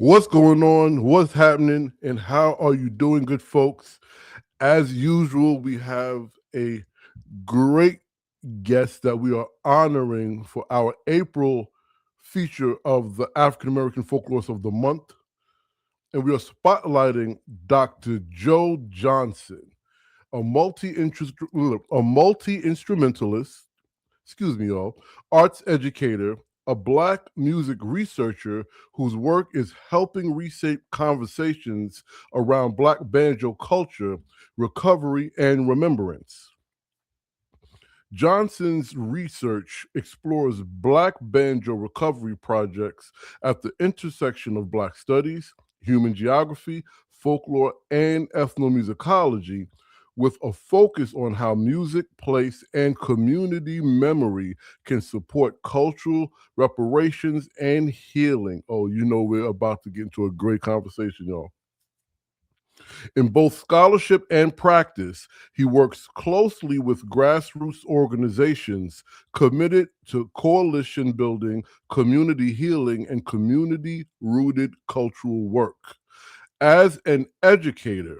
What's going on? What's happening? And how are you doing, good folks? As usual, we have a great guest that we are honoring for our April feature of the African American Folklorist of the Month. And we are spotlighting Dr. Joe Johnson, a multi-instrumentalist, excuse me, y'all, arts educator, a Black music researcher whose work is helping reshape conversations around Black banjo culture, recovery, and remembrance. Johnson's research explores Black banjo recovery projects at the intersection of Black studies, human geography, folklore, and ethnomusicology, with a focus on how music, place, and community memory can support cultural reparations and healing. Oh, you know, we're about to get into a great conversation, y'all. In both scholarship and practice, he works closely with grassroots organizations committed to coalition building, community healing, and community-rooted cultural work. As an educator,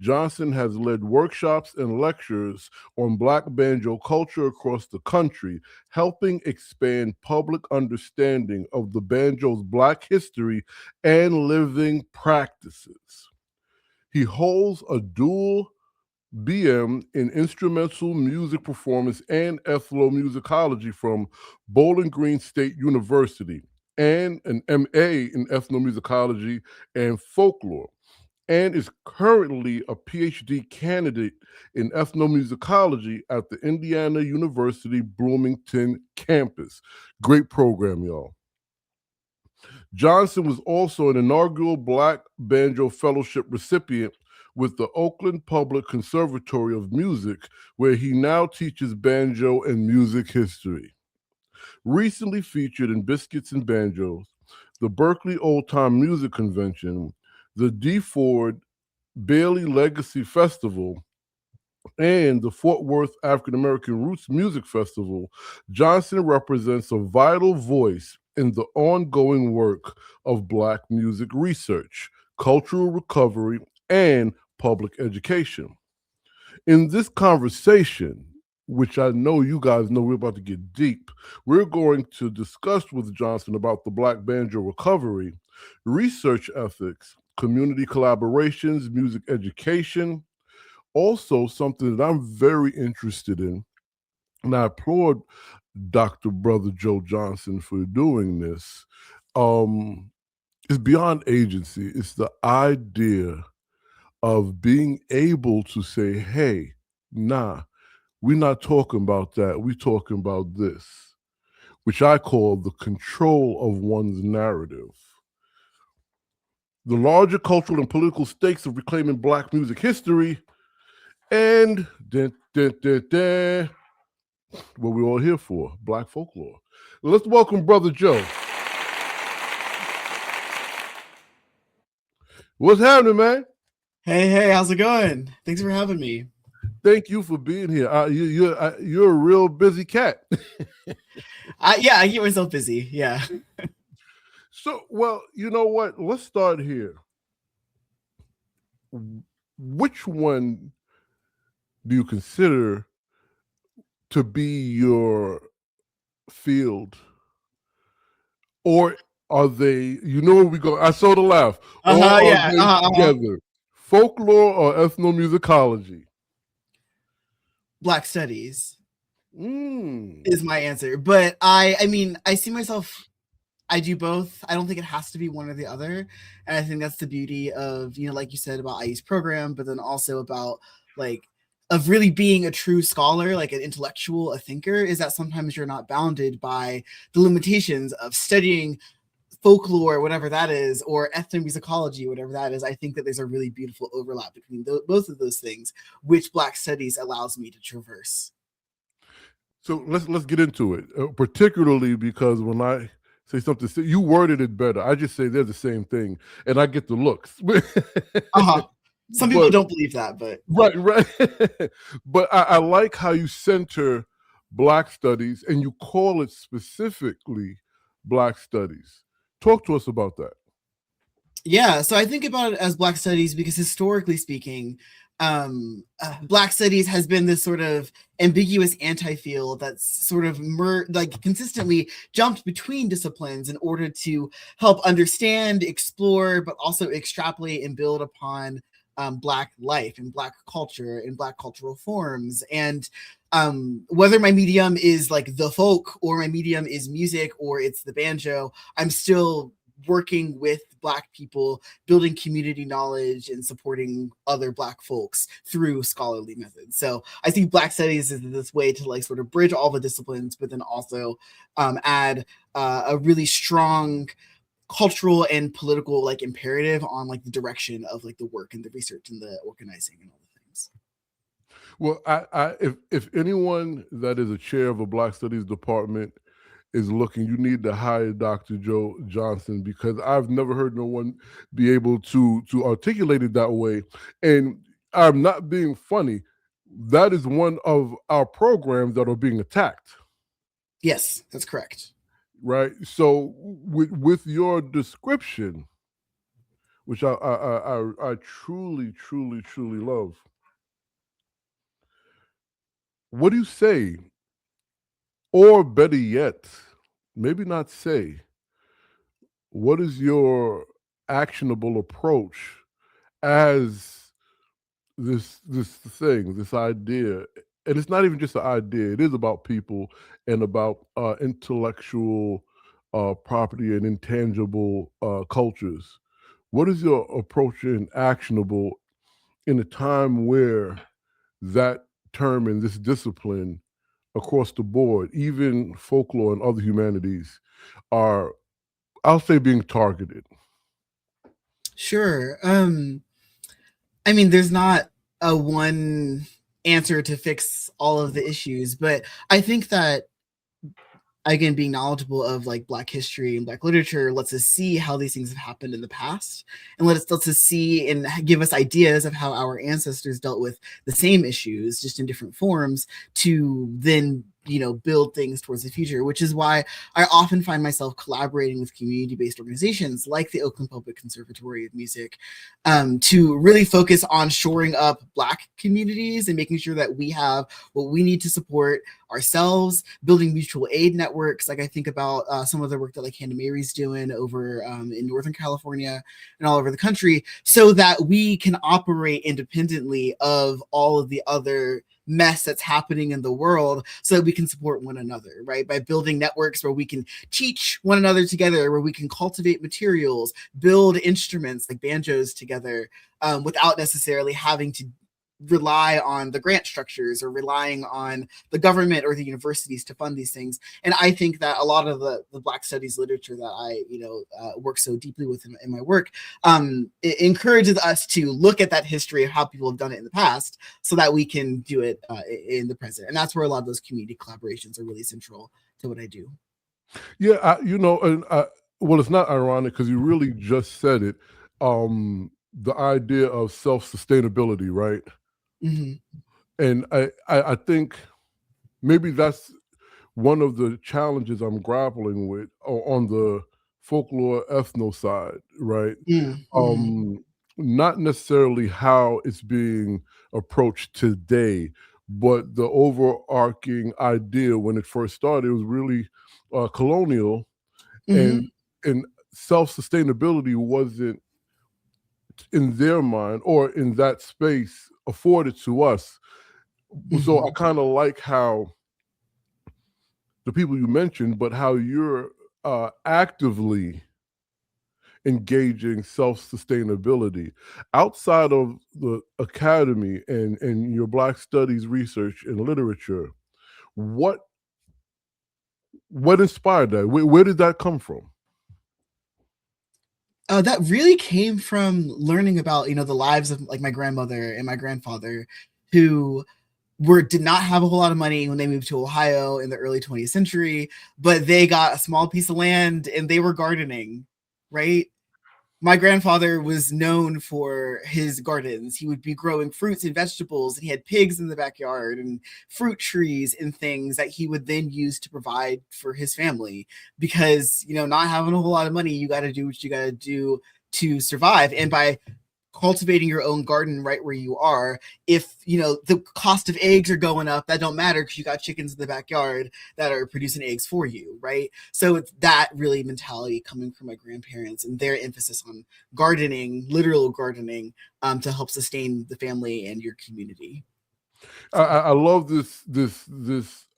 Johnson has led workshops and lectures on Black banjo culture across the country, helping expand public understanding of the banjo's Black history and living practices. He holds a dual BM in instrumental music performance and ethnomusicology from Bowling Green State University, and an MA in ethnomusicology and folklore, and is currently a PhD candidate in ethnomusicology at the Indiana University Bloomington campus. Great program, y'all. Johnson was also an inaugural Black Banjo Fellowship recipient with the Oakland Public Conservatory of Music, where he now teaches banjo and music history. Recently featured in Biscuits and Banjos, the Berkeley Old Time Music Convention, the D. Ford Bailey Legacy Festival, and the Fort Worth African American Roots Music Festival, Johnson represents a vital voice in the ongoing work of Black music research, cultural recovery, and public education. In this conversation, which I know you guys know we're about to get deep, we're going to discuss with Johnson about the Black banjo recovery, research ethics, community collaborations, music education. Also, something that I'm very interested in, and I applaud Dr. Brother Joe Johnson for doing this, is beyond agency. It's the idea of being able to say, hey, nah, we're not talking about that. We're talking about this, which I call the control of one's narrative. The larger cultural and political stakes of reclaiming Black music history and what we're all here for, Black folklore. Let's welcome Brother Joe. What's happening, man? Hey, how's it going? Thanks for having me. Thank you for being here. You're a real busy cat. I keep myself busy. Yeah. So, well, you know what? Let's start here. Which one do you consider to be your field? Or are they, you know where we go? I saw the laugh. Or are they together? Folklore or ethnomusicology? Black studies is my answer. But I mean, I see myself, I do both. I don't think it has to be one or the other. And I think that's the beauty of, like you said about IE's program, but then also about of really being a true scholar, like an intellectual, a thinker, is that sometimes you're not bounded by the limitations of studying folklore, whatever that is, or ethnomusicology, whatever that is. I think that there's a really beautiful overlap between both of those things, which Black studies allows me to traverse. So let's get into it, particularly because when I say something, you worded it better. I just say they're the same thing, and I get the looks. Some people don't believe that, but right. But I like how you center Black studies and you call it specifically Black studies. Talk to us about that. Yeah, so I think about it as Black studies because historically speaking, Black studies has been this sort of ambiguous anti-field that's sort of like consistently jumped between disciplines in order to help understand, explore, but also extrapolate and build upon Black life and Black culture and Black cultural forms. And whether my medium is like the folk or my medium is music or it's the banjo, I'm still working with Black people, building community knowledge and supporting other Black folks through scholarly methods. So I see Black studies as this way to like sort of bridge all the disciplines, but then also add a really strong cultural and political like imperative on like the direction of like the work and the research and the organizing and all the things. Well, if anyone that is a chair of a Black Studies department is looking, you need to hire Dr. Joe Johnson, because I've never heard no one be able to articulate it that way. And I'm not being funny. That is one of our programs that are being attacked. Yes, that's correct. Right. So with your description, which I truly, truly, truly love, what do you say? Or better yet, maybe not say, what is your actionable approach as this thing, this idea? And it's not even just an idea, it is about people and about intellectual property and intangible cultures. What is your approach in actionable in a time where that term and this discipline across the board, even folklore and other humanities, are, I'll say, being targeted? Sure. I mean, there's not a one answer to fix all of the issues, but I think that again, being knowledgeable of like Black history and Black literature lets us see how these things have happened in the past, and lets us see and give us ideas of how our ancestors dealt with the same issues, just in different forms, to then build things towards the future, which is why I often find myself collaborating with community-based organizations like the Oakland Public Conservatory of Music to really focus on shoring up Black communities and making sure that we have what we need to support ourselves, building mutual aid networks. Like I think about some of the work that like Hannah Mary's doing over in Northern California and all over the country, so that we can operate independently of all of the other mess that's happening in the world, so that we can support one another, right? By building networks where we can teach one another together, where we can cultivate materials, build instruments like banjos together, without necessarily having to rely on the grant structures or relying on the government or the universities to fund these things. And I think that a lot of the Black studies literature that I work so deeply with in my work, it encourages us to look at that history of how people have done it in the past, so that we can do it in the present. And that's where a lot of those community collaborations are really central to what I do. Yeah, well, it's not ironic because you really just said it. The idea of self-sustainability, right? Mm-hmm. And I think maybe that's one of the challenges I'm grappling with on the folklore ethno side, right? Mm-hmm. Not necessarily how it's being approached today, but the overarching idea when it first started, it was really colonial, Mm-hmm. and self-sustainability wasn't in their mind or in that space afforded to us. So I kind of like how the people you mentioned, but how you're actively engaging self-sustainability outside of the academy and your Black studies research and literature. What inspired that? Where did that come from? That really came from learning about the lives of like my grandmother and my grandfather, who did not have a whole lot of money when they moved to Ohio in the early 20th century, but they got a small piece of land and they were gardening, right? My grandfather was known for his gardens. He would be growing fruits and vegetables, and he had pigs in the backyard and fruit trees and things that he would then use to provide for his family. Because, not having a whole lot of money, you got to do what you got to do to survive. And by cultivating your own garden right where you are, if the cost of eggs are going up, that don't matter because you got chickens in the backyard that are producing eggs for you, right? So it's that really mentality coming from my grandparents and their emphasis on gardening, literal gardening, to help sustain the family and your community. I love this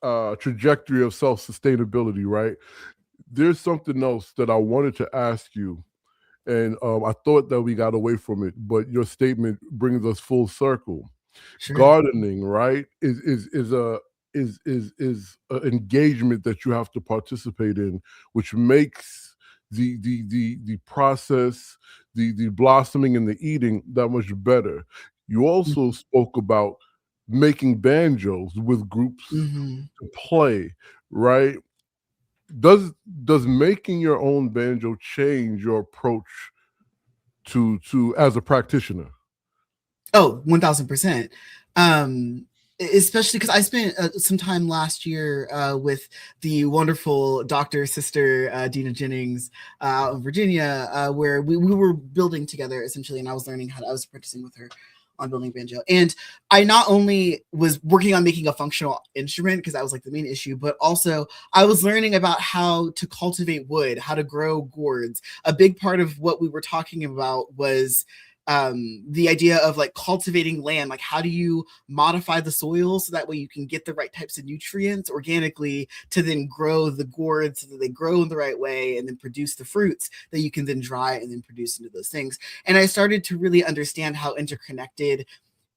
trajectory of self-sustainability, right? There's something else that I wanted to ask you, and I thought that we got away from it, but your statement brings us full circle. Sure. Gardening, right, is an engagement that you have to participate in, which makes the process, the blossoming and the eating that much better. You also spoke about making banjos with groups to play, right? Does making your own banjo change your approach to as a practitioner? Oh, 1000%. Especially because I spent some time last year with the wonderful sister Dina Jennings out in Virginia, where we were building together essentially, and I was learning I was practicing with her on building banjo. And I not only was working on making a functional instrument, because that was like the main issue, but also I was learning about how to cultivate wood, how to grow gourds. A big part of what we were talking about was the idea of like cultivating land. Like, how do you modify the soil so that way you can get the right types of nutrients organically to then grow the gourds so that they grow in the right way and then produce the fruits that you can then dry and then produce into those things. And I started to really understand how interconnected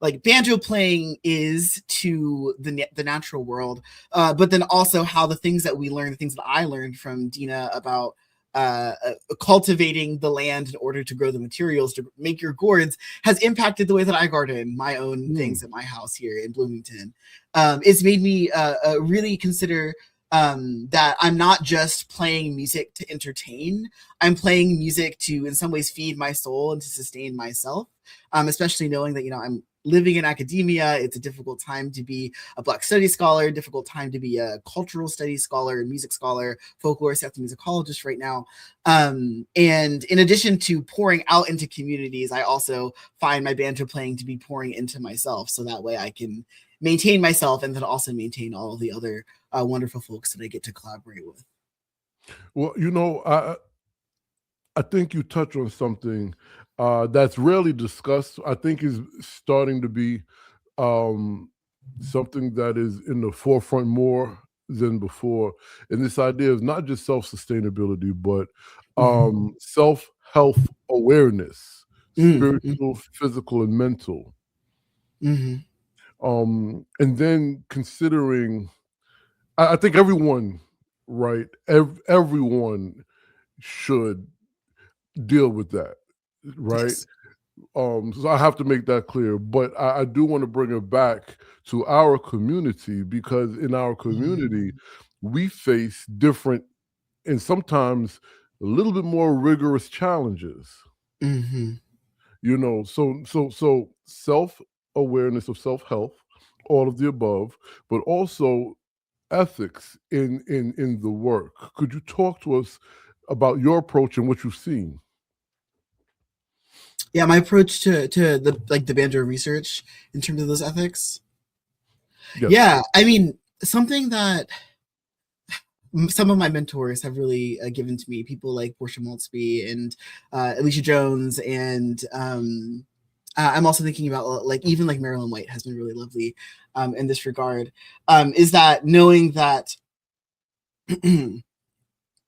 like banjo playing is to the natural world, but then also how the things that we learned, the things that I learned from Dina about cultivating the land in order to grow the materials to make your gourds has impacted the way that I garden my own things at my house here in Bloomington. It's made me really consider that I'm not just playing music to entertain. I'm playing music to, in some ways, feed my soul and to sustain myself, especially knowing that, I'm living in academia. It's a difficult time to be a Black studies scholar, difficult time to be a cultural studies scholar, a music scholar, folklorist, ethnomusicologist right now. And in addition to pouring out into communities, I also find my banjo playing to be pouring into myself. So that way I can maintain myself and then also maintain all of the other wonderful folks that I get to collaborate with. Well, I think you touch on something that's rarely discussed. I think is starting to be something that is in the forefront more than before. And this idea is not just self-sustainability, but self-health awareness, spiritual, physical, and mental. And then considering, I think everyone, right? Everyone should deal with that, right? Yes. So I have to make that clear, but I do want to bring it back to our community, because in our community, we face different and sometimes a little bit more rigorous challenges. So self-awareness of self-health, all of the above, but also ethics in the work. Could you talk to us about your approach and what you've seen? Yeah, my approach to the banjo research in terms of those ethics. Yes. Yeah, I mean, something that some of my mentors have really given to me, people like Portia Maltzby and Alicia Jones, and I'm also thinking about like even like Marilyn White has been really lovely in this regard, is that knowing that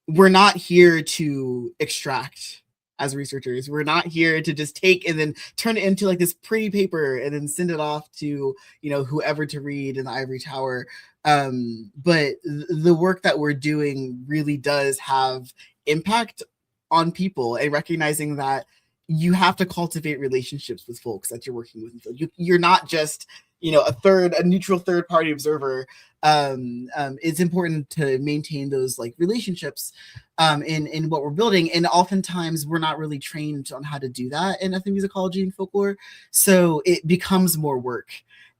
we're not here to extract as researchers. We're not here to just take and then turn it into like this pretty paper and then send it off to, whoever to read in the ivory tower. But the work that we're doing really does have impact on people, and recognizing that you have to cultivate relationships with folks that you're working with. You're not just, a neutral third party observer. It's important to maintain those like relationships in what we're building. And oftentimes we're not really trained on how to do that in ethnomusicology and folklore. So it becomes more work.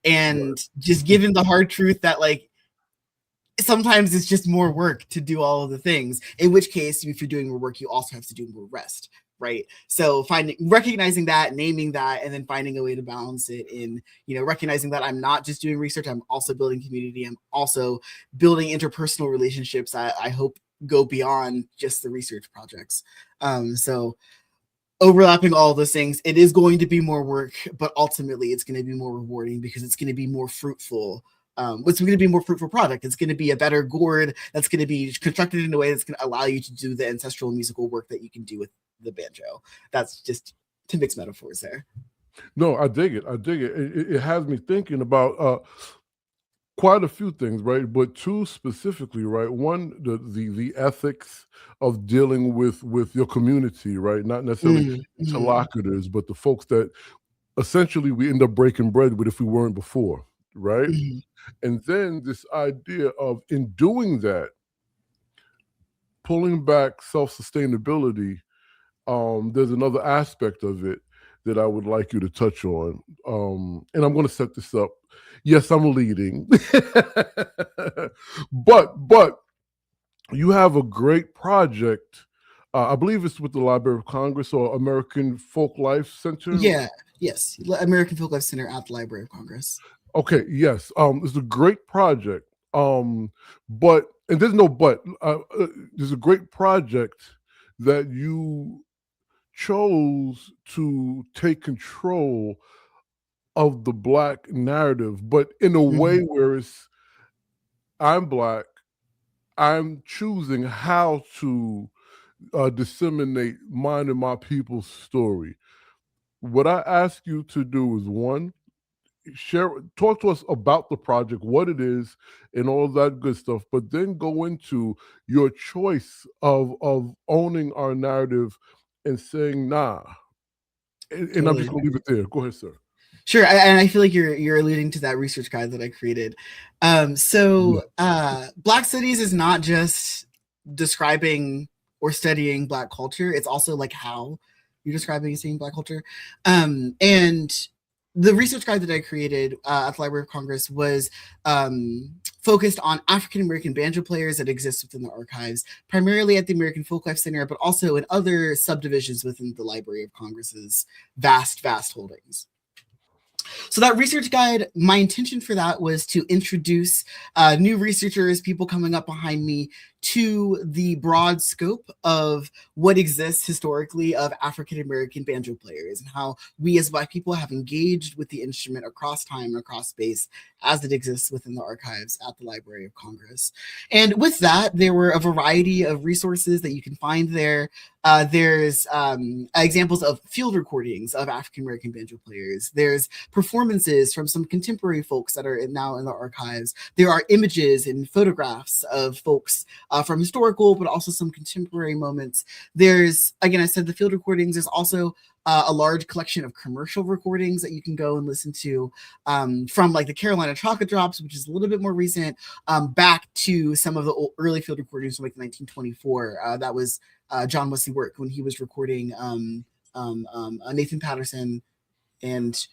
And just given the hard truth that like, sometimes it's just more work to do all of the things, in which case, if you're doing more work, you also have to do more rest. right? So recognizing that, naming that, and then finding a way to balance it in, recognizing that I'm not just doing research, I'm also building community, I'm also building interpersonal relationships that I hope go beyond just the research projects. So overlapping all those things, it is going to be more work, but ultimately it's going to be more rewarding because it's going to be more fruitful. It's going to be a more fruitful product. It's going to be a better gourd that's going to be constructed in a way that's going to allow you to do the ancestral musical work that you can do with the banjo. That's just to mix metaphors there. No, I dig it. It has me thinking about quite a few things, right? But two specifically, right? One, the ethics of dealing with your community, right? Not necessarily interlocutors, but the folks that essentially we end up breaking bread with if we weren't before, right? And then this idea of, in doing that, pulling back self-sustainability, there's another aspect of it that I would like you to touch on. And I'm going to set this up. Yes, I'm leading. but you have a great project. I believe it's with the Library of Congress or American Folk Life Center. Yes. American Folk Life Center at the Library of Congress. Okay, yes. It's a great project. But there's no but. There's a great project that you chose to take control of the Black narrative, but in a way where it's, I'm Black, I'm choosing how to disseminate mine and my people's story. What I ask you to do is, one, talk to us about the project, what it is, and all that good stuff, but then go into your choice of owning our narrative and saying, nah. And I'm just going to leave it there. Go ahead, sir. Sure, and I feel like you're alluding to that research guide that I created. Black Studies is not just describing or studying Black culture; it's also like how you're describing and seeing Black culture. And the research guide that I created at the Library of Congress was focused on African American banjo players that exist within the archives, primarily at the American Folk Life Center, but also in other subdivisions within the Library of Congress's vast holdings. So that research guide, my intention for that was to introduce new researchers, people coming up behind me, to the broad scope of what exists historically of African American banjo players and how we as Black people have engaged with the instrument across time and across space as it exists within the archives at the Library of Congress. And with that, there were a variety of resources that you can find there. There's examples of field recordings of African American banjo players. There's performances from some contemporary folks that are now in the archives. There are images and photographs of folks from historical, but also some contemporary moments. There's, again, I said the field recordings. There's also a large collection of commercial recordings that you can go and listen to, from like the Carolina Chocolate Drops, which is a little bit more recent, back to some of the early field recordings from like 1924. That was John Wesley Work when he was recording Nathan Patterson and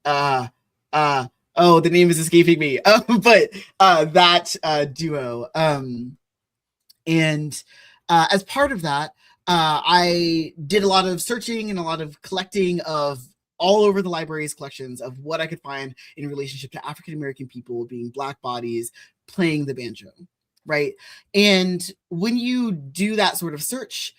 the name is escaping me, but that duo. And as part of that, I did a lot of searching and a lot of collecting of all over the library's collections of what I could find in relationship to African American people being Black bodies playing the banjo, right? And when you do that sort of search,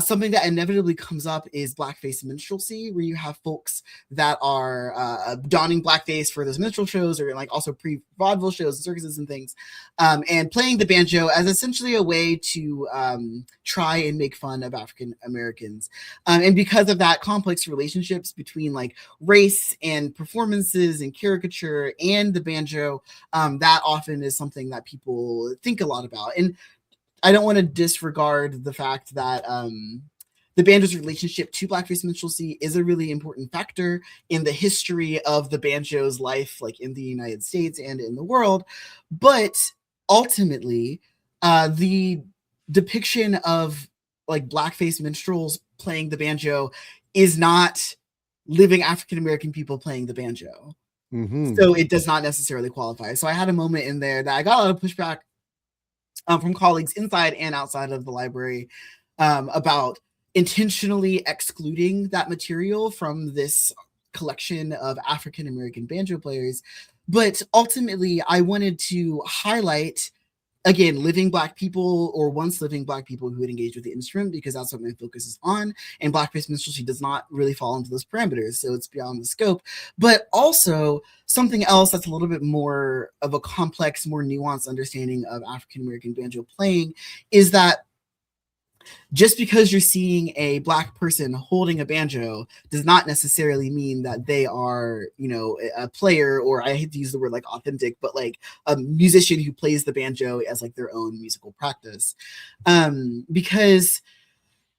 something that inevitably comes up is blackface minstrelsy, where you have folks that are donning blackface for those minstrel shows or like also pre-vaudeville shows and circuses and things, and playing the banjo as essentially a way to try and make fun of African Americans. And because of that complex relationships between like race and performances and caricature and the banjo, that often is something that people think a lot about. And I don't want to disregard the fact that the banjo's relationship to blackface minstrelsy is a really important factor in the history of the banjo's life, like in the United States and in the world. But ultimately, the depiction of like blackface minstrels playing the banjo is not living African American people playing the banjo. So it does not necessarily qualify. So I had a moment in there that I got a lot of pushback from colleagues inside and outside of the library about intentionally excluding that material from this collection of African American banjo players. But ultimately, I wanted to highlight, again, living Black people, or once living Black people who would engage with the instrument, because that's what my focus is on. And Black-based minstrelsy does not really fall into those parameters, so it's beyond the scope. But also something else that's a little bit more of a complex, more nuanced understanding of African American banjo playing is that just because you're seeing a Black person holding a banjo does not necessarily mean that they are, you know, a player, or I hate to use the word like authentic, but like a musician who plays the banjo as like their own musical practice. Because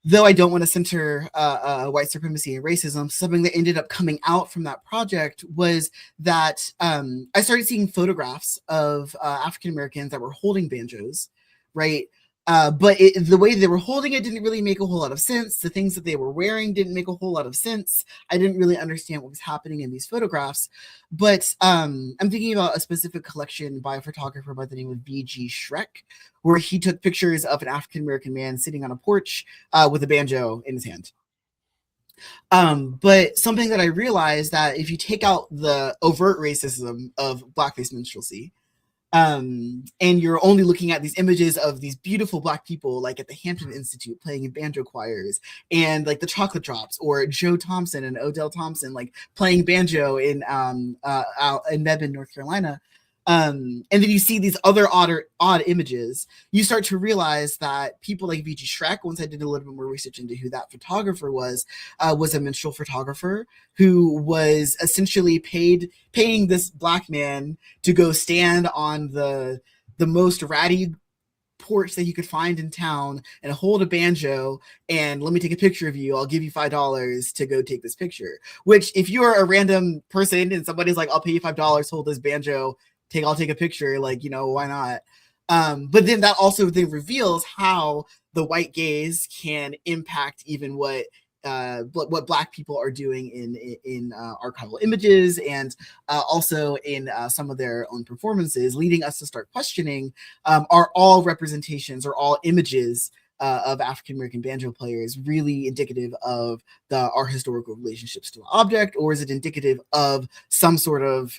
though I don't want to center white supremacy and racism, something that ended up coming out from that project was that I started seeing photographs of African Americans that were holding banjos, right? But the way they were holding it didn't really make a whole lot of sense. The things that they were wearing didn't make a whole lot of sense. I didn't really understand what was happening in these photographs. But I'm thinking about a specific collection by a photographer by the name of V.G. Schreck, where he took pictures of an African-American man sitting on a porch with a banjo in his hand. But something that I realized, that if you take out the overt racism of blackface minstrelsy, and you're only looking at these images of these beautiful Black people, like at the Hampton Institute playing in banjo choirs, and like the Chocolate Drops, or Joe Thompson and Odell Thompson like playing banjo in out in Mellon, North Carolina. And then you see these other odd images, you start to realize that people like V.G. Schreck, once I did a little bit more research into who that photographer was a minstrel photographer who was essentially paying this Black man to go stand on the most ratty porch that you could find in town and hold a banjo and let me take a picture of you. I'll give you $5 to go take this picture. Which, if you're a random person and somebody's like, I'll pay you $5, hold this banjo, I'll take a picture, like, you know, why not? But then that also then reveals how the white gaze can impact even what Black people are doing in archival images, and also in some of their own performances, leading us to start questioning, are all representations or all images of African American banjo players really indicative of our historical relationships to an object, or is it indicative of some sort of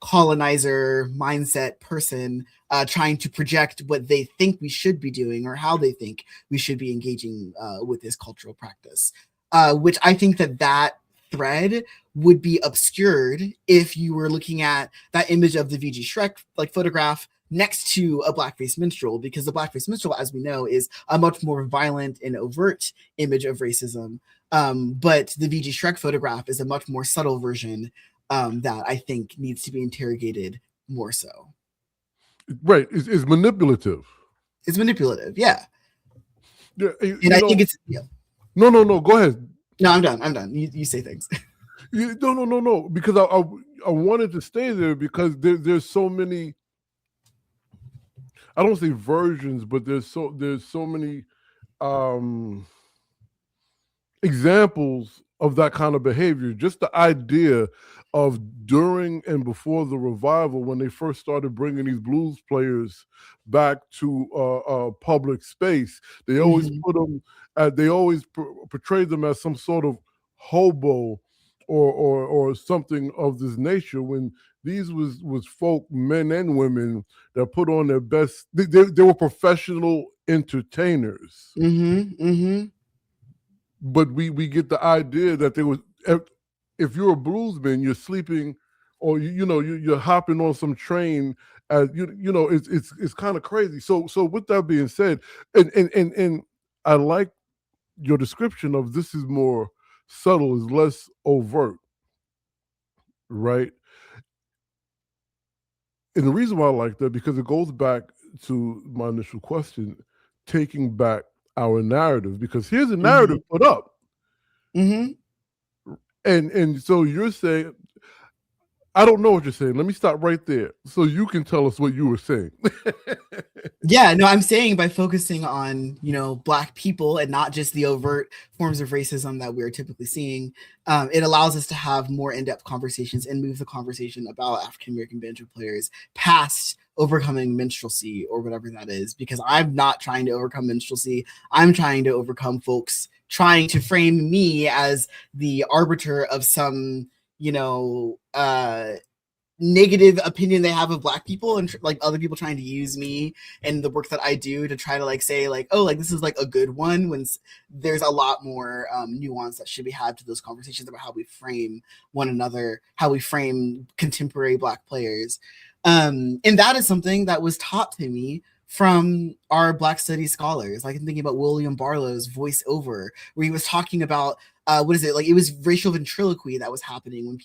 colonizer mindset person trying to project what they think we should be doing, or how they think we should be engaging with this cultural practice, which I think that thread would be obscured if you were looking at that image of the V.G. Schreck like photograph next to a blackface minstrel, because the blackface minstrel, as we know, is a much more violent and overt image of racism. But the V.G. Schreck photograph is a much more subtle version that I think needs to be interrogated more so. Right. It's manipulative. It's manipulative, yeah. Yeah, and I think it's... Yeah. No. Go ahead. No, I'm done. You say things. No. Because I wanted to stay there because there's so many... I don't say versions, but there's so many examples of that kind of behavior. Just the idea of during and before the revival, when they first started bringing these blues players back to public space, they always put them they always portrayed them as some sort of hobo or something of this nature, when these was folk, men and women, that put on their best. They were professional entertainers. But we get the idea that there was, if you're a bluesman, you're sleeping, or you're hopping on some train. It's kind of crazy. So with that being said, and I like your description of this is more subtle, is less overt, right? And the reason why I like that, because it goes back to my initial question, taking back our narrative, because here's a narrative put up. And so you're saying, I don't know what you're saying. Let me stop right there so you can tell us what you were saying. Yeah, no, I'm saying by focusing on, Black people and not just the overt forms of racism that we're typically seeing, it allows us to have more in-depth conversations and move the conversation about African American banjo players past overcoming minstrelsy or whatever that is, because I'm not trying to overcome minstrelsy. I'm trying to overcome folks trying to frame me as the arbiter of some, negative opinion they have of Black people, and like other people trying to use me and the work that I do to try to like say like, oh, like this is like a good one, when there's a lot more nuance that should be had to those conversations about how we frame one another, how we frame contemporary Black players. And that is something that was taught to me from our Black studies scholars. Like I'm thinking about William Barlow's voiceover, where he was talking about what is it, like it was racial ventriloquy that was happening when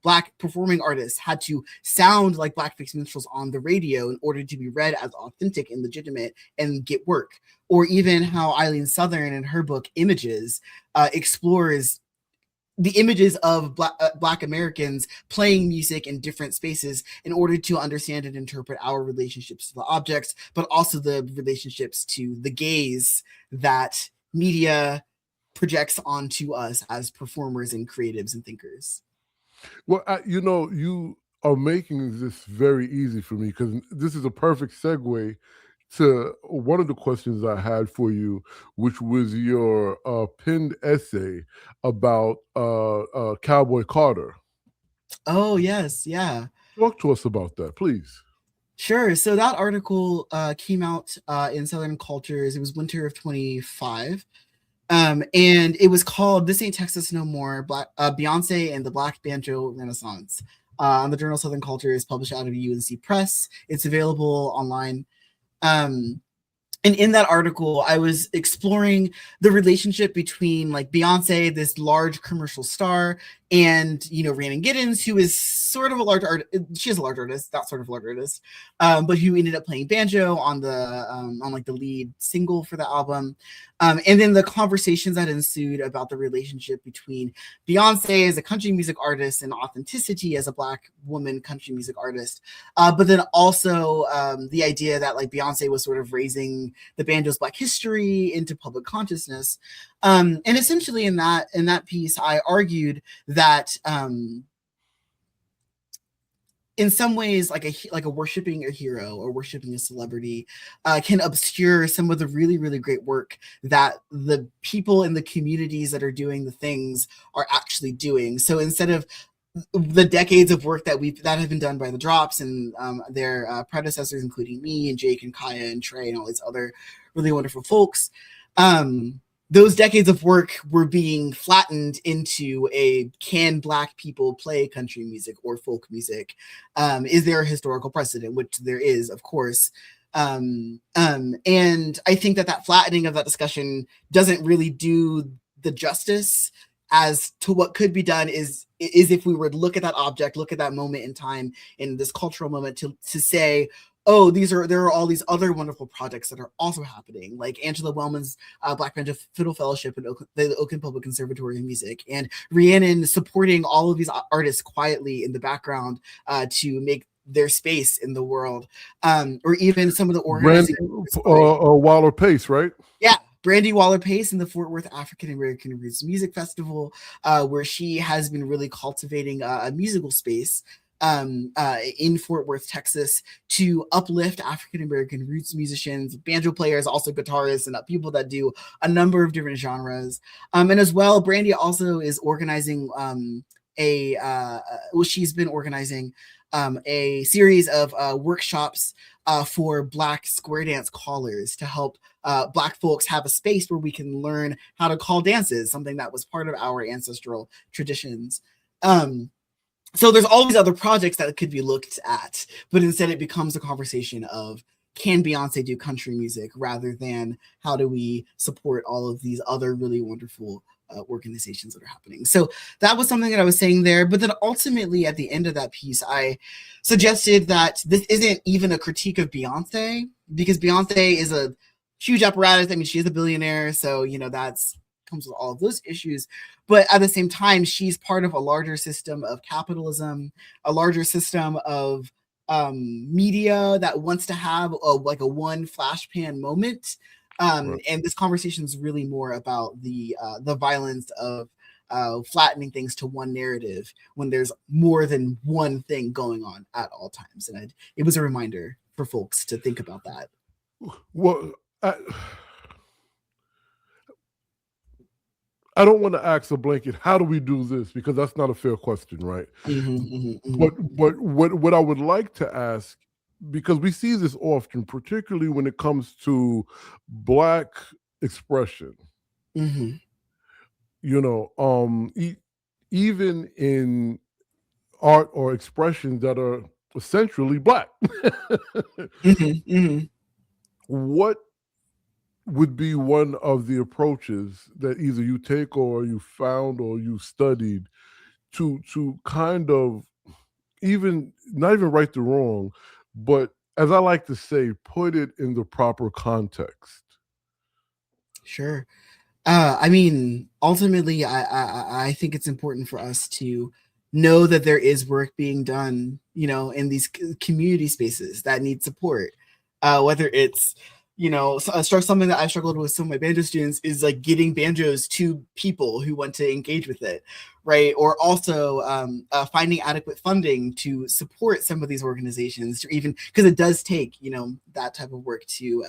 Black performing artists had to sound like blackface minstrels on the radio in order to be read as authentic and legitimate and get work. Or even how Eileen Southern in her book Images explores the images of Black Americans playing music in different spaces in order to understand and interpret our relationships to the objects, but also the relationships to the gaze that media projects onto us as performers and creatives and thinkers. Well, you are making this very easy for me, because this is a perfect segue to one of the questions I had for you, which was your pinned essay about Cowboy Carter. Oh, yes. Yeah. Talk to us about that, please. Sure. So that article came out in Southern Cultures. It was winter of 25. And it was called "This Ain't Texas No More: Beyonce and the Black Banjo Renaissance." On the journal Southern Cultures, published out of UNC Press. It's available online. And in that article, I was exploring the relationship between like Beyonce, this large commercial star, and Rhiannon Giddens, who is sort of a large artist. She is a large artist, not sort of large artist, but who ended up playing banjo on the lead single for the album. And then the conversations that ensued about the relationship between Beyonce as a country music artist and authenticity as a Black woman country music artist, but then also the idea that like Beyonce was sort of raising the banjo's Black history into public consciousness. And essentially in that piece, I argued that in some ways, like a worshiping a hero or worshiping a celebrity can obscure some of the really, really great work that the people in the communities that are doing the things are actually doing. So instead of the decades of work that have been done by the Drops and their predecessors, including me and Jake and Kaya and Trey and all these other really wonderful folks, those decades of work were being flattened into can Black people play country music or folk music? Is there a historical precedent? Which there is, of course. And I think that flattening of that discussion doesn't really do the justice as to what could be done is if we were to look at that object, look at that moment in time, in this cultural moment, to say, oh, there are all these other wonderful projects that are also happening, like Angela Wellman's Black Banjo Fiddle Fellowship and the Oakland Public Conservatory of Music, and Rhiannon supporting all of these artists quietly in the background to make their space in the world, or even some of the organizing. Waller Pace, right? Yeah. Brandy Waller-Pace in the Fort Worth African American Roots Music Festival, where she has been really cultivating a musical space in Fort Worth, Texas, to uplift African American roots musicians, banjo players, also guitarists, and people that do a number of different genres. And as well, Brandy also is organizing she's been organizing a series of workshops for Black square dance callers to help Black folks have a space where we can learn how to call dances, something that was part of our ancestral traditions. So there's all these other projects that could be looked at, but instead it becomes a conversation of, can Beyonce do country music, rather than how do we support all of these other really wonderful organizations that are happening. So that was something that I was saying there. But then ultimately at the end of that piece, I suggested that this isn't even a critique of Beyonce, because Beyonce is a huge apparatus. I mean, she is a billionaire, so that's comes with all of those issues. But at the same time, she's part of a larger system of capitalism, a larger system of media that wants to have a one flash pan moment. Right. And this conversation is really more about the violence of flattening things to one narrative when there's more than one thing going on at all times. And it was a reminder for folks to think about that. Well, I don't want to ask a blanket, how do we do this? Because that's not a fair question, right? But what I would like to ask, because we see this often, particularly when it comes to Black expression, you know, even in art or expressions that are essentially Black. What would be one of the approaches that either you take or you found or you studied to kind of not even right the wrong, but as I like to say, put it in the proper context? Sure. I mean, ultimately, I think it's important for us to know that there is work being done, you know, in these community spaces that need support. Whether it's, you know, something that I've struggled with some of my banjo students is like getting banjos to people who want to engage with it, right? Or also finding adequate funding to support some of these organizations, to even, because it does take, you know, that type of work to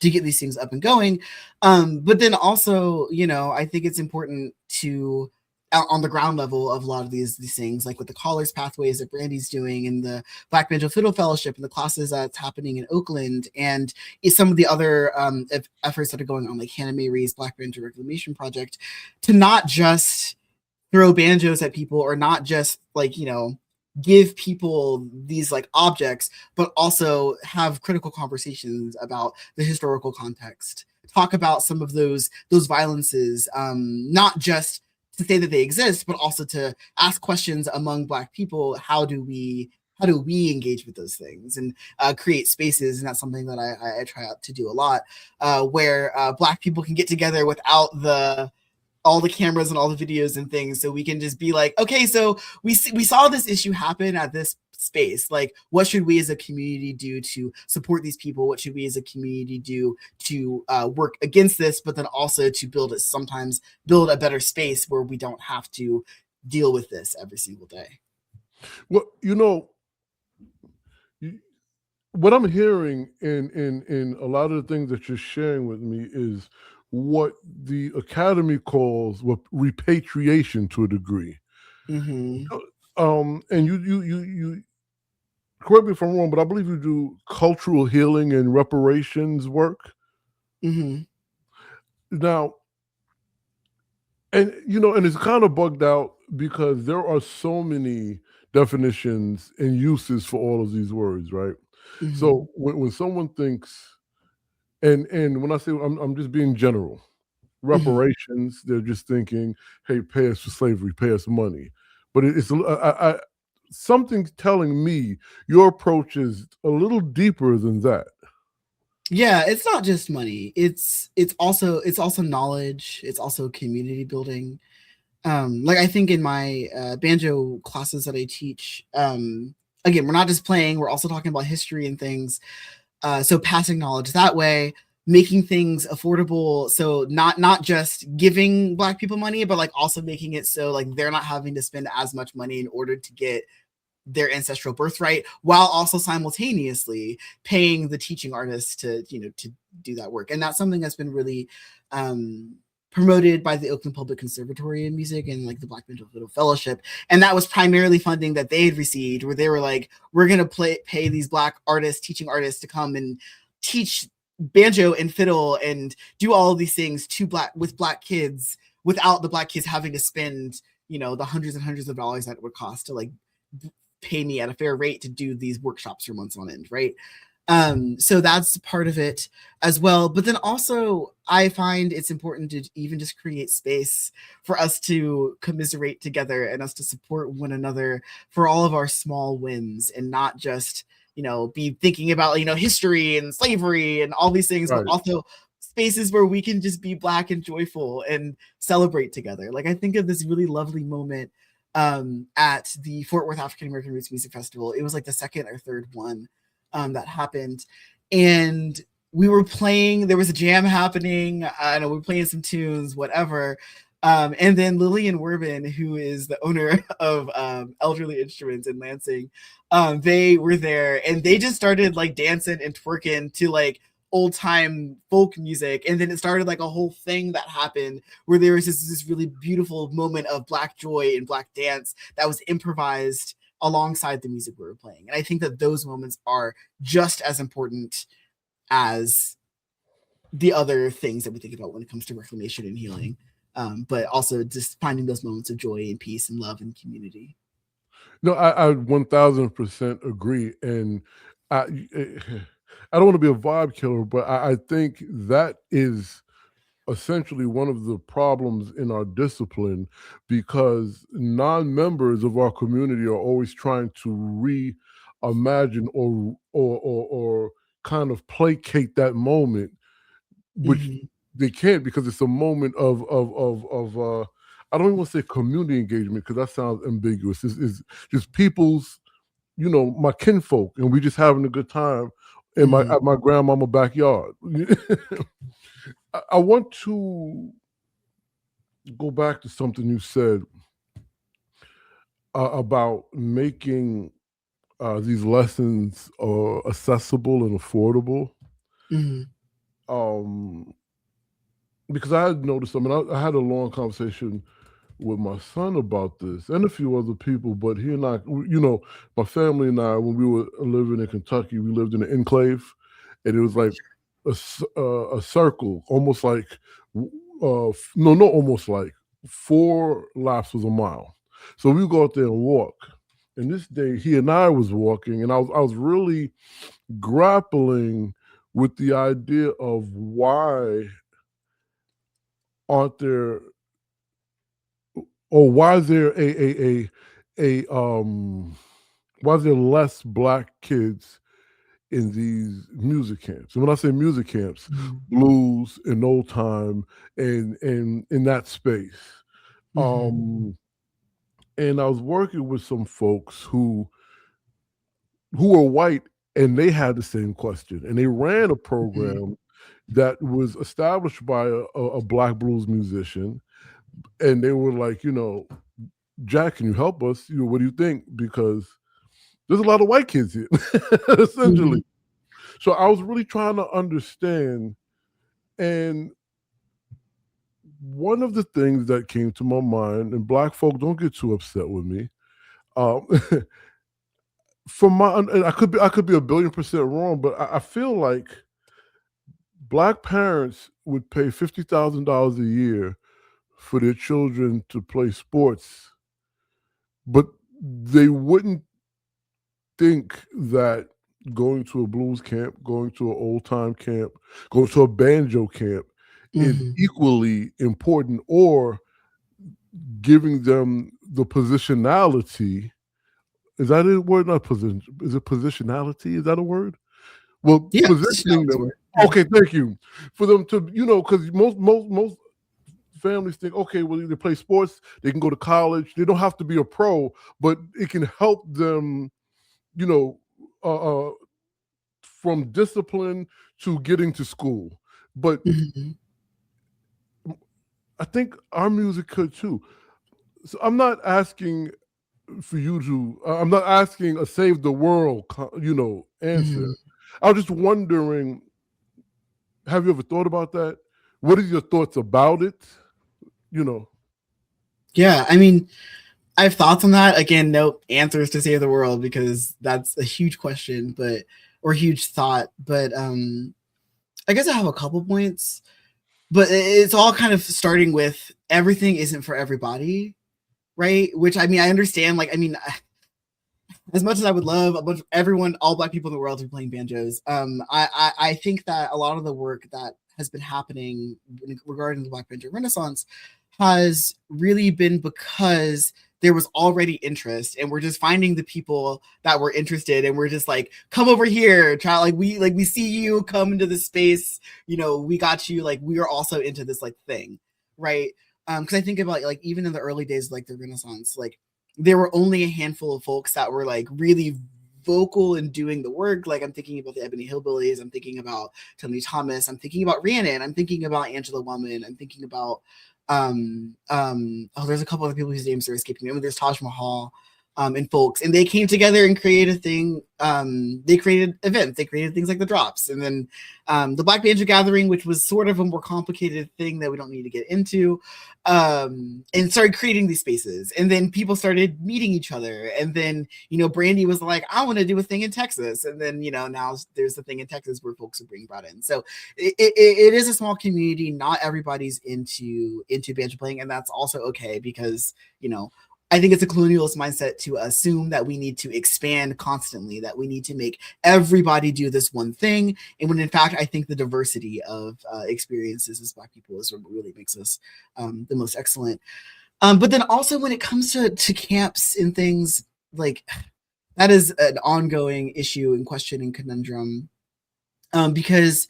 get these things up and going. But then also, you know, I think it's important to, on the ground level of a lot of these things, like with the Callers Pathways that Brandy's doing, and the Black Banjo Fiddle Fellowship, and the classes that's happening in Oakland, and some of the other efforts that are going on, like Hannah Mary's Black Banjo Reclamation Project, to not just throw banjos at people, or not just like, you know, give people these like objects, but also have critical conversations about the historical context, talk about some of those violences, not just to say that they exist, but also to ask questions among Black people. How do we engage with those things, and create spaces? And that's something that I try out to do a lot, where Black people can get together without all the cameras and all the videos and things, so we can just be like, okay, so we saw this issue happen at this space. Like, what should we as a community do to support these people? What should we as a community do to work against this, but then also to build a better space where we don't have to deal with this every single day? Well, you know, what I'm hearing in a lot of the things that you're sharing with me is what the academy calls repatriation to a degree. And you correct me if I'm wrong, but I believe you do cultural healing and reparations work. Now, and you know, and it's kind of bugged out because there are so many definitions and uses for all of these words, right? So when someone thinks, and when I say, I'm just being general, reparations, they're just thinking, hey, pay us for slavery, pay us money. But it's something telling me your approach is a little deeper than that. Yeah, it's not just money. It's also knowledge. It's also community building. Like, I think in my banjo classes that I teach, again, we're not just playing, we're also talking about history and things. So passing knowledge that way, making things affordable. So not just giving Black people money, but like also making it so like they're not having to spend as much money in order to get their ancestral birthright, while also simultaneously paying the teaching artists to, you know, to do that work. And that's something that's been really promoted by the Oakland Public Conservatory of Music and like the Black Banjo Fiddle Fellowship. And that was primarily funding that they had received, where they were like, we're going to pay these Black artists, teaching artists, to come and teach banjo and fiddle and do all of these things with Black kids, without the Black kids having to spend, you know, the hundreds and hundreds of dollars that it would cost to like pay me at a fair rate to do these workshops for months on end, right? So that's part of it as well. But then also, I find it's important to even just create space for us to commiserate together and us to support one another for all of our small wins, and not just, you know, be thinking about, you know, history and slavery and all these things, right, but also spaces where we can just be Black and joyful and celebrate together. Like, I think of this really lovely moment at the Fort Worth African American Roots Music Festival. It was like the second or third one that happened, and we were playing, there was a jam happening, I know we were playing some tunes, whatever, and then Lillian Werbin, who is the owner of Elderly Instruments in Lansing, they were there, and they just started like dancing and twerking to like old time folk music. And then it started like a whole thing that happened where there was this really beautiful moment of Black joy and Black dance that was improvised alongside the music we were playing. And I think that those moments are just as important as the other things that we think about when it comes to reclamation and healing. But also just finding those moments of joy and peace and love and community. No, I 1000% agree. And I don't want to be a vibe killer, but I think that is essentially one of the problems in our discipline, because non-members of our community are always trying to reimagine or kind of placate that moment, which they can't, because it's a moment of I don't even want to say community engagement, because that sounds ambiguous. It's just people's, my kinfolk, and we just having a good time in at my grandmama backyard. I want to go back to something you said about making these lessons accessible and affordable. Because I had noticed, I had a long conversation with my son about this and a few other people, but he and I, my family and I, when we were living in Kentucky, we lived in an enclave, and it was like a circle, almost like, not almost like 4 laps was a mile. So we would go out there and walk. And this day, he and I was walking, and I was really grappling with the idea of why aren't there, or why is there why is there less Black kids in these music camps? And when I say music camps, blues and old time and in that space. And I was working with some folks who were white, and they had the same question, and they ran a program that was established by a Black blues musician, and they were like, Jack, can you help us? What do you think? Because there's a lot of white kids here, essentially. So I was really trying to understand, and one of the things that came to my mind, and Black folk, don't get too upset with me. From and I could be 1,000,000,000% wrong, but I feel like Black parents would pay $50,000 a year for their children to play sports, but they wouldn't think that going to a blues camp, going to an old time camp, going to a banjo camp is equally important, or giving them the positionality. Is that a word? Not position. Is it positionality? Is that a word? Well, yeah, positioning them. Okay, thank you. For them to, because most families think, okay, well, they play sports, they can go to college, they don't have to be a pro, but it can help them, from discipline to getting to school. But I think our music could too. So I'm not asking for you to, I'm not asking a save the world, answer. I was just wondering, have you ever thought about that? What are your thoughts about it? Yeah, I mean, I have thoughts on that. Again, no answers to save the world, because that's a huge question, or huge thought. But I guess I have a couple points. But it's all kind of starting with everything isn't for everybody, right? Which, I mean, I understand. Like, I mean, as much as I would love all Black people in the world to be playing banjos, I think that a lot of the work that has been happening regarding the Black banjo renaissance has really been because there was already interest, and we're just finding the people that were interested, and we're just like, come over here, try, we see you, come into the space, we got you, like, we are also into this like thing, right? Because I think about, like, even in the early days of, like, the Renaissance, like, there were only a handful of folks that were like really vocal in doing the work. Like, I'm thinking about the Ebony Hillbillies, I'm thinking about Tony Thomas, I'm thinking about Rhiannon, I'm thinking about Angela Woman, I'm thinking about there's a couple other people whose names are escaping me. I mean, there's Taj Mahal. and folks, and they came together and created a thing. They created events, they created things like the drops, and then the Black Banjo Gathering, which was sort of a more complicated thing that we don't need to get into, and started creating these spaces. And then people started meeting each other, and then Brandy was like, I want to do a thing in Texas, and then now there's the thing in Texas where folks are being brought in. So it is a small community. Not everybody's into banjo playing, and that's also okay, because I think it's a colonialist mindset to assume that we need to expand constantly, that we need to make everybody do this one thing. And when in fact, I think the diversity of experiences as Black people is what really makes us the most excellent. But then also when it comes to camps and things, like, that is an ongoing issue and question and conundrum, because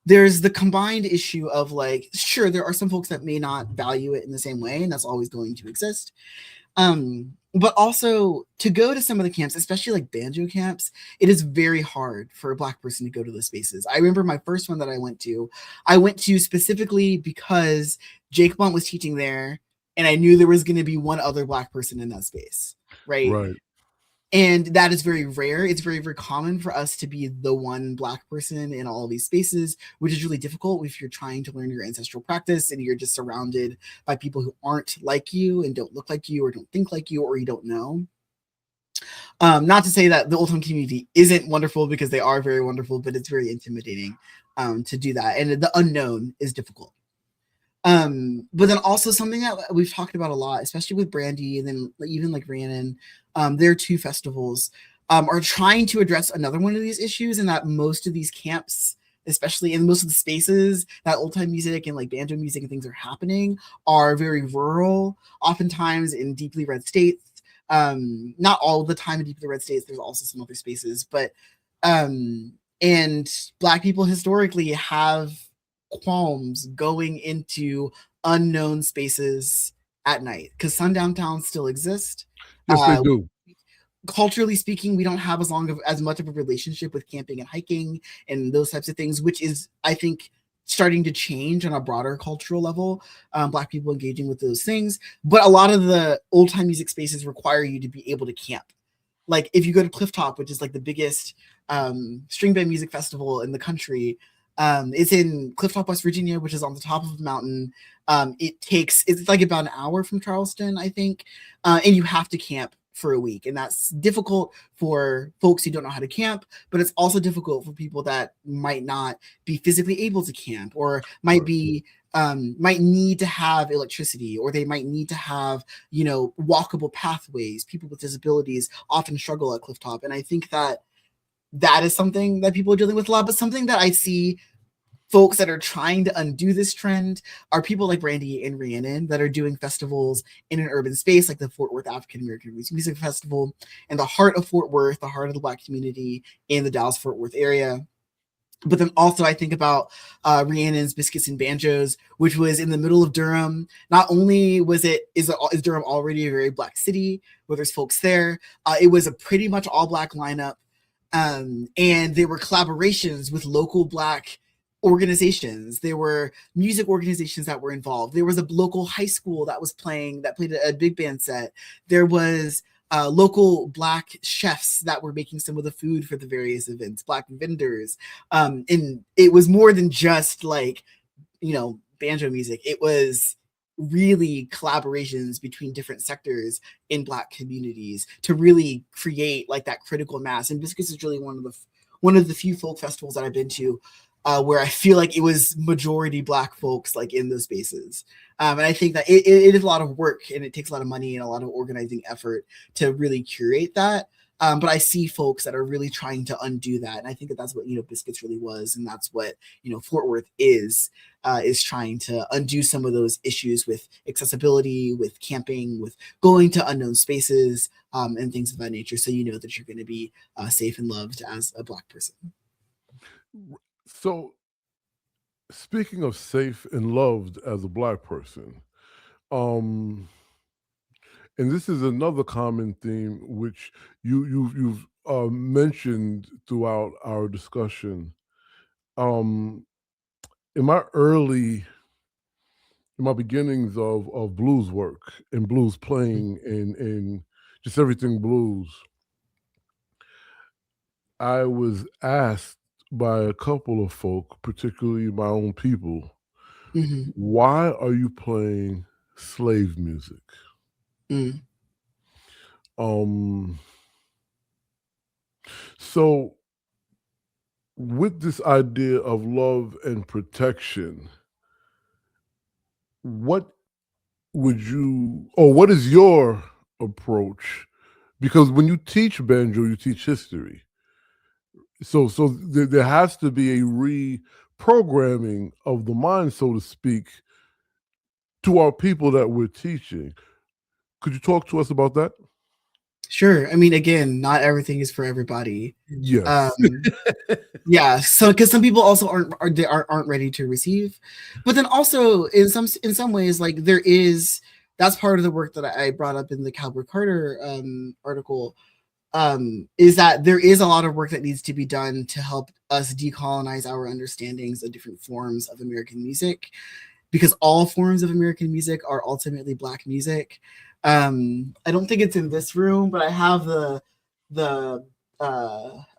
there's the combined issue of, like, sure, there are some folks that may not value it in the same way, and that's always going to exist. But also to go to some of the camps, especially like banjo camps, it is very hard for a Black person to go to those spaces. I remember my first one that I went to specifically because Jake Blunt was teaching there, and I knew there was going to be one other Black person in that space, right? And that is very rare. It's very, very common for us to be the one Black person in all of these spaces, which is really difficult if you're trying to learn your ancestral practice and you're just surrounded by people who aren't like you and don't look like you or don't think like you or you don't know. Not to say that the Old Town community isn't wonderful, because they are very wonderful, but it's very intimidating to do that. And the unknown is difficult. But then also something that we've talked about a lot, especially with Brandy, and then even like Rhiannon, their two festivals are trying to address another one of these issues, and that most of these camps, especially in most of the spaces that old time music and like banjo music and things are happening, are very rural, oftentimes in deeply red states. Not all the time in deeply red states, there's also some other spaces, but and Black people historically have qualms going into unknown spaces at night, because sundown towns still exist. Yes, they do. Culturally speaking, we don't have as much of a relationship with camping and hiking and those types of things, which is, I think, starting to change on a broader cultural level. Black people engaging with those things, but a lot of the old time music spaces require you to be able to camp. Like if you go to Clifftop, which is like the biggest string band music festival in the country, it's in Clifftop, West Virginia, which is on the top of a mountain. It's like about an hour from Charleston, I think, and you have to camp for a week, and that's difficult for folks who don't know how to camp, but it's also difficult for people that might not be physically able to camp, or might need to have electricity, or they might need to have walkable pathways. People with disabilities often struggle at Clifftop, and I think that is something that people are dealing with a lot. But something that I see folks that are trying to undo this trend are people like Brandy and Rhiannon that are doing festivals in an urban space, like the Fort Worth African American Music Festival, in the heart of Fort Worth, the heart of the Black community in the Dallas-Fort Worth area. But then also I think about Rhiannon's Biscuits and Banjos, which was in the middle of Durham. Not only is Durham already a very Black city where there's folks there, it was a pretty much all Black lineup. And there were collaborations with local Black organizations. There were music organizations that were involved. There was a local high school that played a big band set. There was local Black chefs that were making some of the food for the various events, Black vendors. And it was more than just like, banjo music. It was really collaborations between different sectors in Black communities to really create like that critical mass. And Biscuits is really one of the few folk festivals that I've been to where I feel like it was majority Black folks like in those spaces. And I think that it is a lot of work, and it takes a lot of money and a lot of organizing effort to really curate that. But I see folks that are really trying to undo that. And I think that that's what, Biscuits really was. And that's what, Fort Worth is trying to undo some of those issues with accessibility, with camping, with going to unknown spaces, and things of that nature. So you know that you're going to be safe and loved as a Black person. So, speaking of safe and loved as a Black person, and this is another common theme which you've mentioned throughout our discussion. In my beginnings of blues work and blues playing and just everything blues. I was asked by a couple of folk, particularly my own people, why are you playing slave music? So with this idea of love and protection, what what is your approach? Because when you teach banjo, you teach history. So there has to be a reprogramming of the mind, so to speak, to our people that we're teaching. Could you talk to us about that? Sure. I mean, again, not everything is for everybody. Yes. Yeah. So, because some people also aren't ready to receive, but then also in some ways, like that's part of the work that I brought up in the Cowboy Carter article. Is that there is a lot of work that needs to be done to help us decolonize our understandings of different forms of American music, because all forms of American music are ultimately Black music. I don't think it's in this room, but I have a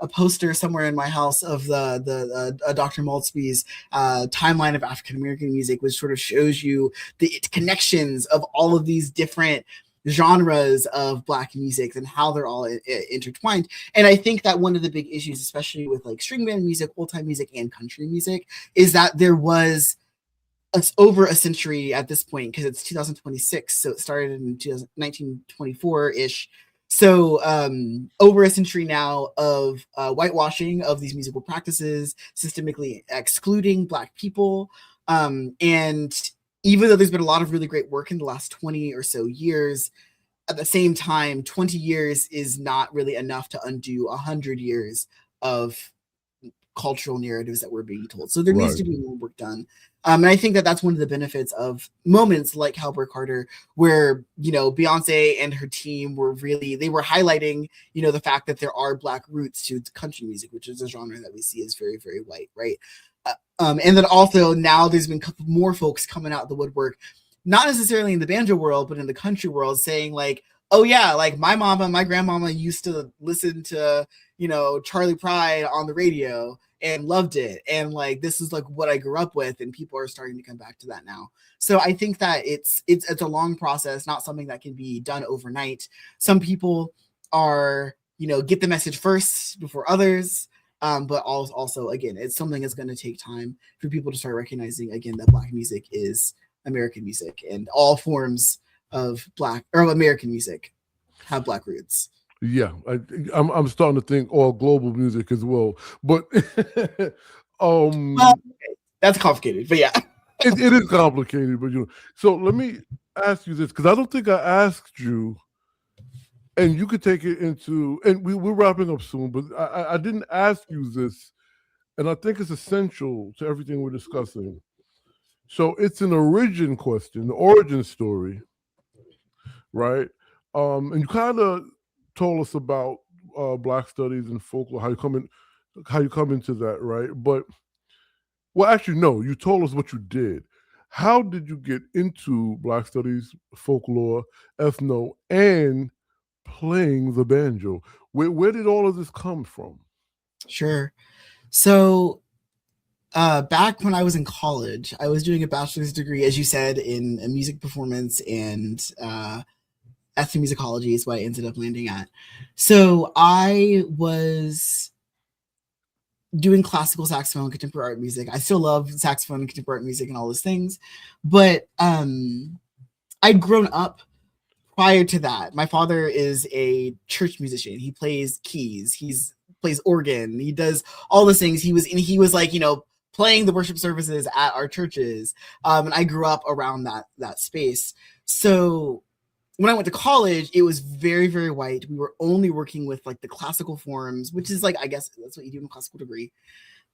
poster somewhere in my house of the Dr. Maltzby's timeline of African American music, which sort of shows you the connections of all of these different genres of Black music and how they're all intertwined. And I think that one of the big issues, especially with like string band music, old time music, and country music, is that there was over a century at this point, because it's 2026, so it started in 1924-ish. So over a century now of whitewashing of these musical practices, systemically excluding Black people. And even though there's been a lot of really great work in the last 20 or so years, at the same time, 20 years is not really enough to undo 100 years of cultural narratives that we're being told. So there needs to be more work done. And I think that that's one of the benefits of moments like Cowboy Carter, where, Beyonce and her team were highlighting, the fact that there are Black roots to country music, which is a genre that we see as very, very white, right? And then also now there's been more folks coming out of the woodwork, not necessarily in the banjo world, but in the country world, saying like, oh yeah, like my grandmama used to listen to, Charlie Pride on the radio and loved it. And like, this is like what I grew up with, and people are starting to come back to that now. So I think that it's a long process, not something that can be done overnight. Some people are, get the message first before others. But also, again, it's something that's going to take time for people to start recognizing, again, that Black music is American music, and all forms of Black or American music have Black roots. Yeah, I'm starting to think all global music as well, but well, that's complicated, but yeah, it is complicated. But so let me ask you this, because I don't think I asked you, and you could take it into, and we're wrapping up soon, but I didn't ask you this, and I think it's essential to everything we're discussing. So it's an origin question, the origin story, right? And you kind of told us about Black studies and folklore, how you come into that, right? But actually, no, you told us what you did. How did you get into Black studies, folklore, ethno, and playing the banjo? Where did all of this come from? Sure. So back when I was in college, I was doing a bachelor's degree, as you said, in music performance and ethnomusicology is what I ended up landing at. So I was doing classical saxophone, contemporary art music. I still love saxophone and contemporary art music and all those things, but I'd grown up prior to that. My father is a church musician. He plays keys. He plays organ. He does all those things. He was like, playing the worship services at our churches. And I grew up around that space. So when I went to college, it was very, very white. We were only working with like the classical forms, which is like, I guess that's what you do in a classical degree.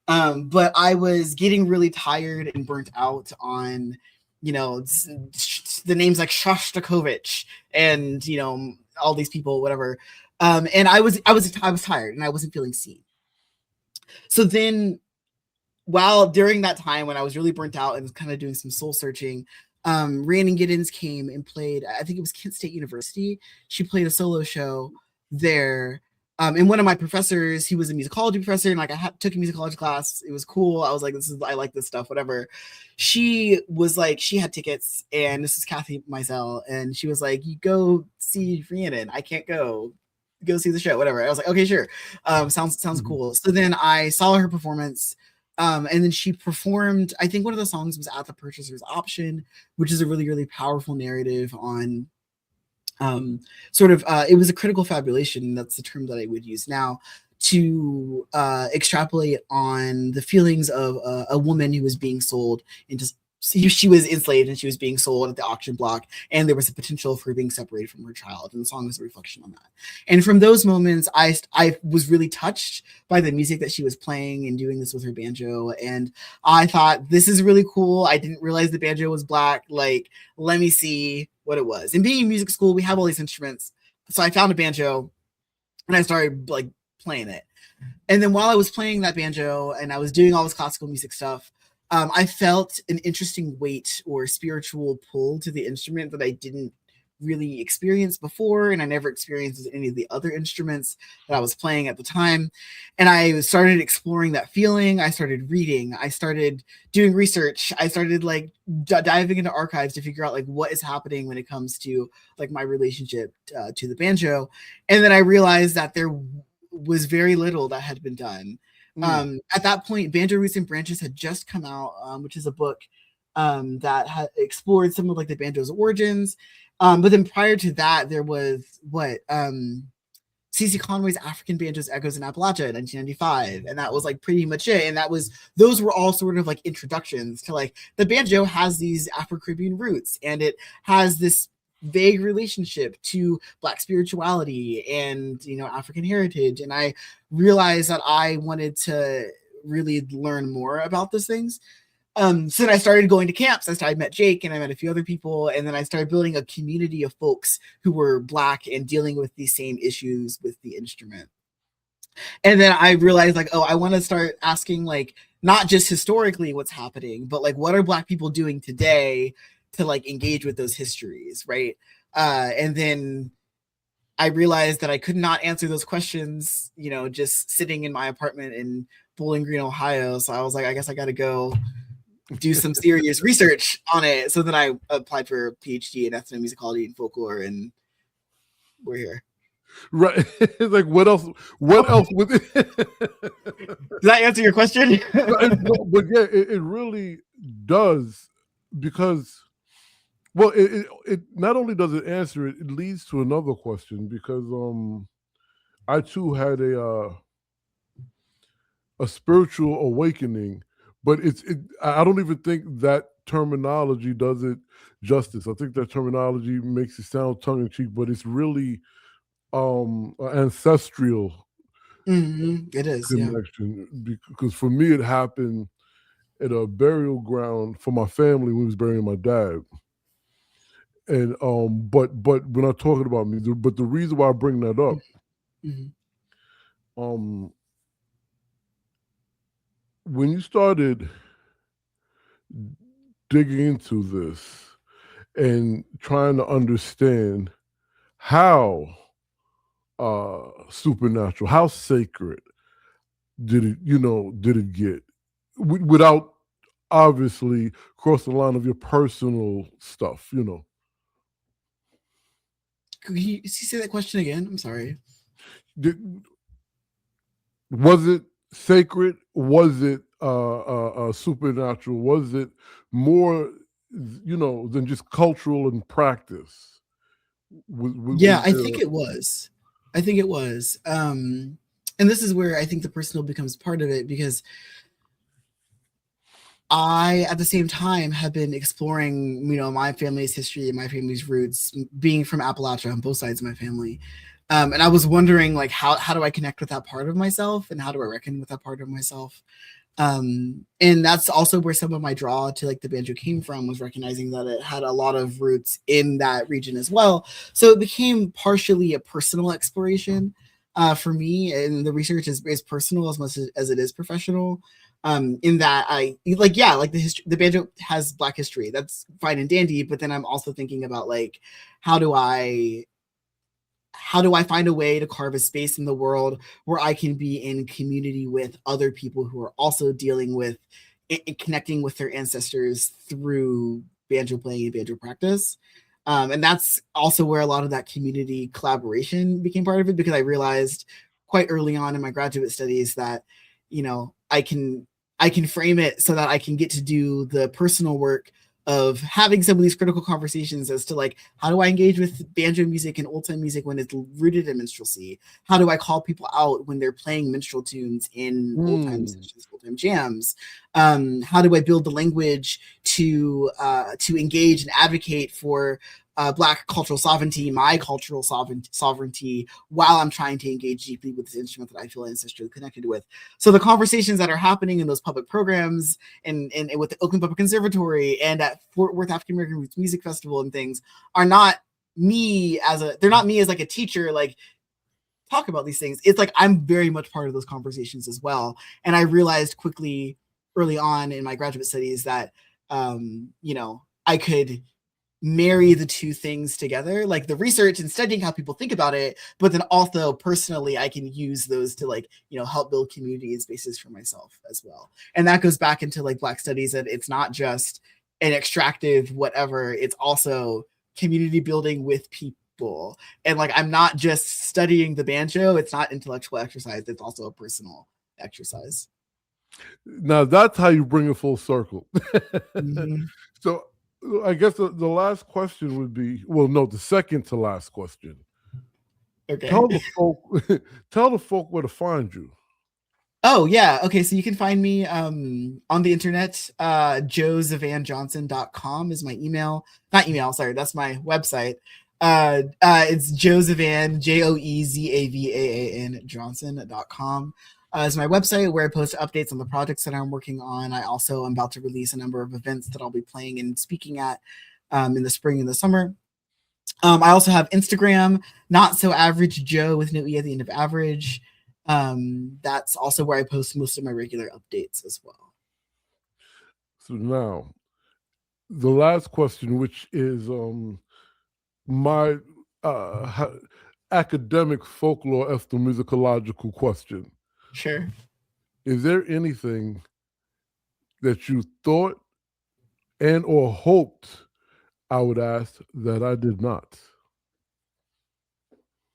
But I was getting really tired and burnt out on, the names like Shostakovich and, all these people, whatever. And I was tired and I wasn't feeling seen. So then during that time when I was really burnt out and kind of doing some soul searching, Rhiannon Giddens came and played, I think it was Kent State University. She played a solo show there. And one of my professors, he was a musicology professor, and like took a musicology class. It was cool. I was like, I like this stuff, whatever. She was like, she had tickets, and this is Kathy Meisel, and she was like, you go see Rhiannon. I can't go see the show, whatever. I was like, okay, sure. Sounds cool. So then I saw her performance. And then she performed, I think one of the songs was At the Purchaser's Option, which is a really, really powerful narrative on it was a critical fabulation. That's the term that I would use now to extrapolate on the feelings of a woman who was being sold into, she was enslaved and she was being sold at the auction block, and there was a potential for being separated from her child, and the song was a reflection on that. And from those moments, I was really touched by the music that she was playing and doing this with her banjo, and I thought, this is really cool. I didn't realize the banjo was Black. Like, let me see what it was. And being in music school, we have all these instruments, so I found a banjo and I started like playing it. And then while I was playing that banjo and I was doing all this classical music stuff, I felt an interesting weight or spiritual pull to the instrument that I didn't really experience before, and I never experienced with any of the other instruments that I was playing at the time. And I started exploring that feeling. I started reading. I started doing research. I started like diving into archives to figure out like what is happening when it comes to like my relationship to the banjo. And then I realized that there was very little that had been done. At that point, Banjo Roots and Branches had just come out, which is a book that had explored some of like the banjo's origins. But then prior to that, there was CeCe Conway's African Banjos Echoes in Appalachia in 1995, and that was like pretty much it. And those were all sort of like introductions to like the banjo has these Afro-Caribbean roots, and it has this vague relationship to Black spirituality and, you know, African heritage. And I realized that I wanted to really learn more about those things. So then I started going to camps. I met Jake and I met a few other people, and then I started building a community of folks who were Black and dealing with these same issues with the instrument. And then I realized like, oh, I want to start asking like not just historically what's happening, but like what are Black people doing today to like engage with those histories, right? And then I realized that I could not answer those questions, you know, just sitting in my apartment in Bowling Green, Ohio. So I was like, I guess I got to go do some serious research on it. So then I applied for a PhD in ethnomusicology and folklore, and we're here. Right. Like what else would it? Does that answer your question? But yeah, it really does, because well, it not only does it answer it, it leads to another question, because I too had a spiritual awakening, but I don't even think that terminology does it justice. I think that terminology makes it sound tongue in cheek, but it's really ancestral. It is connection, yeah. Because for me it happened at a burial ground for my family when we was burying my dad. And but we're not talking about me. But the reason why I bring that up, when you started digging into this and trying to understand how supernatural, how sacred did it get, without obviously cross the line of your personal stuff, you know. Could you say that question again? I'm sorry. Was it sacred? Was it supernatural? Was it more, you know, than just cultural and practice? I think it was. And this is where I think the personal becomes part of it, because I, at the same time, have been exploring, you know, my family's history and my family's roots, being from Appalachia on both sides of my family. And I was wondering, like, how do I connect with that part of myself, and how do I reckon with that part of myself? And that's also where some of my draw to like the banjo came from, was recognizing that it had a lot of roots in that region as well. So it became partially a personal exploration for me, and the research is personal as much as it is professional. In that I like, yeah, like the banjo has Black history. That's fine and dandy. But then I'm also thinking about like, how do I find a way to carve a space in the world where I can be in community with other people who are also dealing with and connecting with their ancestors through banjo playing and banjo practice. And that's also where a lot of that community collaboration became part of it, because I realized quite early on in my graduate studies that, you know, I can frame it so that I can get to do the personal work of having some of these critical conversations as to like, how do I engage with banjo music and old time music when it's rooted in minstrelsy? How do I call people out when they're playing minstrel tunes in old time sessions, old time jams? How do I build the language to engage and advocate for Black cultural sovereignty, my cultural sovereignty, while I'm trying to engage deeply with this instrument that I feel ancestrally connected with? So the conversations that are happening in those public programs and with the Oakland Public Conservatory and at Fort Worth African American Roots Music Festival and things are not me they're not me as like a teacher, like talk about these things. It's like I'm very much part of those conversations as well. And I realized quickly early on in my graduate studies that, you know, I could marry the two things together, like the research and studying how people think about it, but then also personally I can use those to like, you know, help build community and spaces for myself as well. And that goes back into like Black studies, that it's not just an extractive whatever, it's also community building with people. And like, I'm not just studying the banjo, it's not intellectual exercise, it's also a personal exercise. Now that's how you bring it full circle. Mm-hmm. So I guess the last question would be, well, no, the second to last question. Okay. Tell the folk where to find you. Oh yeah. Okay. So you can find me on the internet. JoeZavaanJohnson.com is my email. Not email, sorry, that's my website. It's Joe Zavaan, JoeZavaan Johnson.com. Is my website where I post updates on the projects that I'm working on. I also am about to release a number of events that I'll be playing and speaking at in the spring and the summer. I also have Instagram, Not So Average Joe with no E at the end of average. That's also where I post most of my regular updates as well. So now, the last question, which is my academic folklore ethnomusicological question. Sure. Is there anything that you thought and or hoped I would ask that I did not?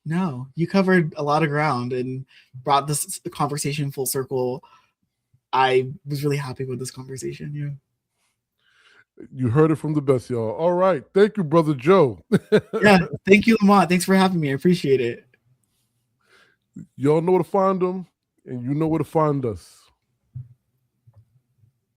No, you covered a lot of ground and brought this conversation full circle. I was really happy with this conversation. Yeah. You heard it from the best, y'all. All right. Thank you, Brother Joe. Yeah. Thank you, Lamont. Thanks for having me. I appreciate it. Y'all know where to find them, and you know where to find us.